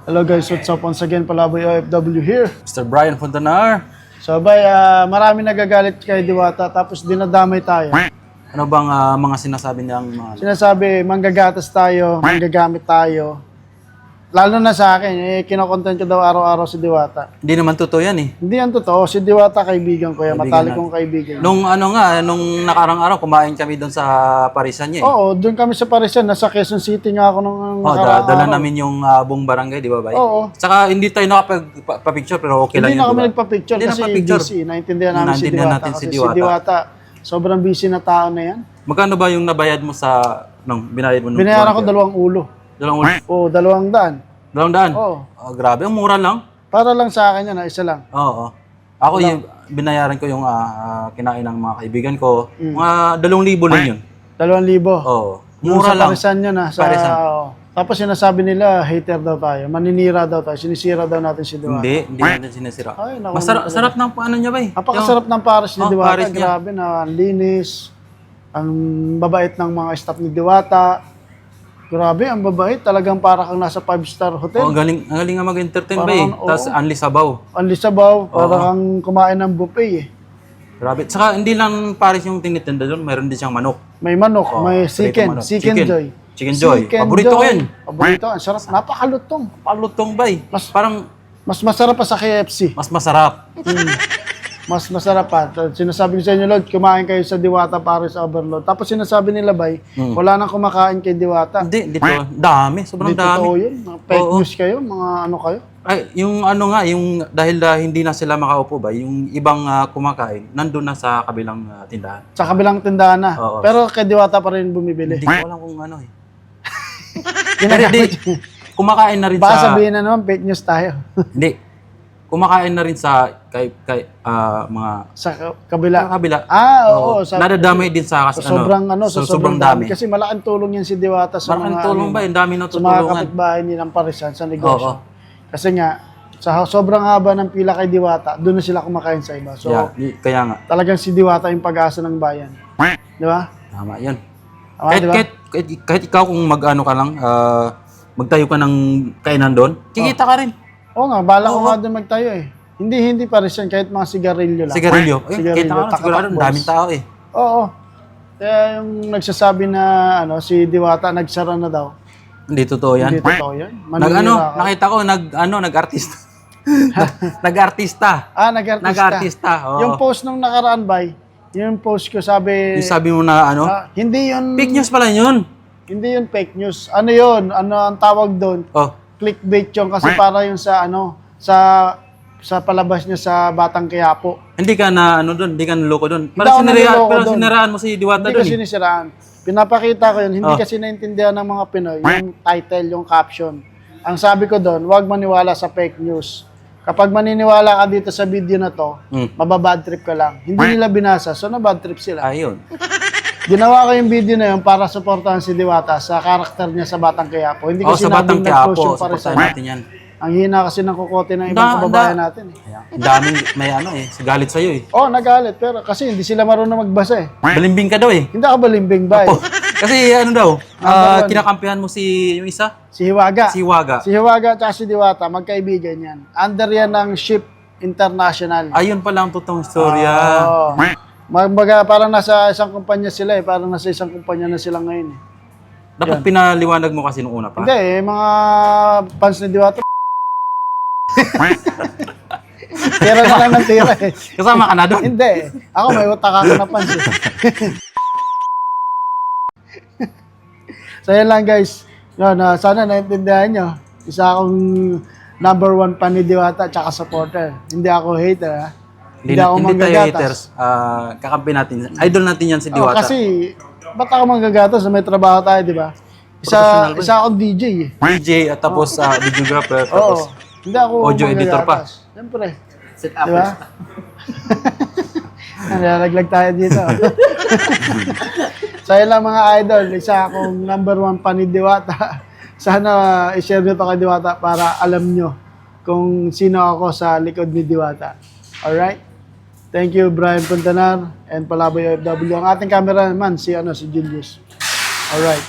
Hello guys, what's up? Once again, Palaboy OFW here. Mr. Brian Fontanar. So bay, marami nagagalit kay Diwata tapos dinadamay tayo. Ano bang mga sinasabi niyang mga... Sinasabi, manggagatas tayo, manggagamit tayo. Lalo na sa akin, kinokontent ko daw araw-araw si Diwata. Hindi naman totoo yan eh. Hindi yan totoo, si Diwata kaibigan ko yan, matalik kong kaibigan. Nung nung nakarang araw, kumain kami doon sa Parisan niya eh. Oo, doon kami sa Parisan, nasa Quezon City nga ako nung dala namin yung buong barangay, di ba ba? Oo. Saka hindi tayo nakapag-picture pero okay lang Hindi yun, na kami diba? nagpa-picture Hindi kasi nagpa-picture. busy. Naintindihan namin si Naintindihan Diwata. natin Kasi si si Diwata. Diwata, sobrang busy na tao na yan. Magkano ba yung nabayad mo sa... binayad mo? Binayaran ko 2 ulo. Oo, 200. 200? Oo. Grabe, ang mura lang. Para lang sa akin yan, isa lang. Oo. Ako yung binayaran ko yung kinain ng mga kaibigan ko. Mga 2,000 lang yun. 2,000. Oo. Sa Mura lang. Parisan yun Sa, Parisan. Tapos sinasabi nila, hater daw tayo. Maninira daw tayo. Sinisira daw natin si Diwata. Hindi natin sinisira. Ay, naku, Sarap ng ano niya ba eh. Napakasarap ng Paris ni Diwata. Paris niya. Grabe na, ang linis. Ang babait ng mga staff ni Diwata. Grabe, ang babait. Talagang para kang nasa 5-star hotel. Ang galing nga mag-entertain ba eh. Parang, Tapos unli sabaw. Ang lisabaw, para kang kumain ng buffet eh. Grabe. Saka hindi lang Paris yung tinitinda doon. Meron din siyang manok. May manok, may chicken, prito manok. chicken joy. Chicken joy. Paborito ko yan. Paborito, ang sarap. Napakalutong. Palutong ba eh. Parang Mas masarap pa sa KFC. mas masarap. Mas masarap pa. Sinasabi ko sa inyo, Lord, kumain kayo sa Diwata Paris Overload. Tapos sinasabi nila, bay, wala nang kumakain kay Diwata. Hindi, dito. Dami. Sobrang Hindi totoo dami. yun. Mga fake news kayo, mga ano kayo. Ay, yung yung dahil hindi na sila makaupo ba, yung ibang kumakain, nandun na sa kabilang tindahan. Sa kabilang tindahan na. Oo. Pero kay Diwata pa rin bumibili. Hindi ko alam kung ano eh. Pero hindi, kumakain na rin Baka sa... sabihin na naman, fake news tayo. Hindi. Kumakain na rin sa mga... Sa kabila. kabila. Oo. Nadadamay din sa... Sa sobrang sa sobrang dami. Kasi malaking tulong yan si Diwata sa Malaking mga... tulong ba? Yung dami na sa mga tutulungan. kapitbahay nilang Parisan sa negosyo. Oo. Kasi nga, sa sobrang haba ng pila kay Diwata, doon na sila kumakain sa iba. So, Kaya nga. talagang si Diwata yung pag-asa ng bayan. Di ba? Tama yun. Tama, di ba? Kahit ikaw kung mag-ano ka lang, magtayo ka ng kainan doon, kikita ka rin. Oo nga, bala ko nga doon magtayo eh. Hindi Parisan, kahit mga sigarilyo lang. Sigarilyo. Kita ka lang, sigurado, ang daming tao eh. Oo. Kaya yung nagsasabi na si Diwata nagsara na daw. Hindi totoo yan. Hindi totoo yan. Nakita ko, nag-artista. Nag-artista. Nag-artista. Nag-artista, oo. Yung post nung nakaraan, bay, yung post ko sabi... Yung sabi mo na hindi yun... fake news pala yun. Hindi yun fake news. Ano yun? Ano ang tawag doon? Oh. Clickbait yun kasi para yun sa sa palabas niya sa Batang Quiapo. Hindi ka na doon, hindi ka naloko doon. Hindi ako naloloko Pero doon. siniraan mo si Diwata Hindi doon. ko sinisiraan. Pinapakita ko yun. Hindi kasi naintindihan ng mga Pinoy yung title, yung caption. Ang sabi ko doon, huwag maniwala sa fake news. Kapag maniniwala ka dito sa video na to, mababad trip ka lang. Hindi nila binasa, so nabad trip sila. Ayun. Ginawa ko yung video na yun para suportahan si Diwata sa karakter niya sa Batang Quiapo. Hindi ko Sa Batang sinabing nag-post Quiapo, yung Parisan. supportahan natin yan. Ang hina kasi ng kukote ng ibang kababayan natin eh. Ang daming may galit sa'yo eh. Nagalit. Pero kasi hindi sila marunong magbasa eh. Balimbing ka daw eh. Hindi ako balimbing ba eh. Kasi kinakampihan mo yung isa? Si Hiwaga. Si Hiwaga. Si Hiwaga at si Diwata, magkaibigan yan. Under yan ng Ship International. Ayun pala ang totoong storya. Magbaga, parang nasa isang kumpanya sila eh. Parang nasa isang kumpanya na sila ngayon eh. Dapat pinaliwanag mo kasi nung una pa. Hindi eh, mga fans ni Diwata. Tira na lang ng tira eh. Kasama ka na doon. Hindi eh. Ako may utak ako na fans eh. So yan lang guys. Yun, sana naintindihan nyo. Isa akong number 1 fan ni Diwata at supporter. Hindi ako hater ha. Hindi ako tayo manggagatas. haters. Kakampi natin. Idol natin yan si Diwata. Kasi, ba't ako manggagatas? May trabaho tayo, di ba? Isa akong DJ eh. DJ at tapos videographer. Oo. Tapos Hindi ako audio editor pa. manggagatas. Siyempre. Set up. Di ba? Nalalaglag tayo dito. So yun lang mga idol. Isa akong number 1 fan ni Diwata. Sana i-share nyo to kay Diwata para alam nyo kung sino ako sa likod ni Diwata. Alright? Thank you, Brian Fontanar and Palaboy OFW. Ang ating cameraman, si Julius. Alright.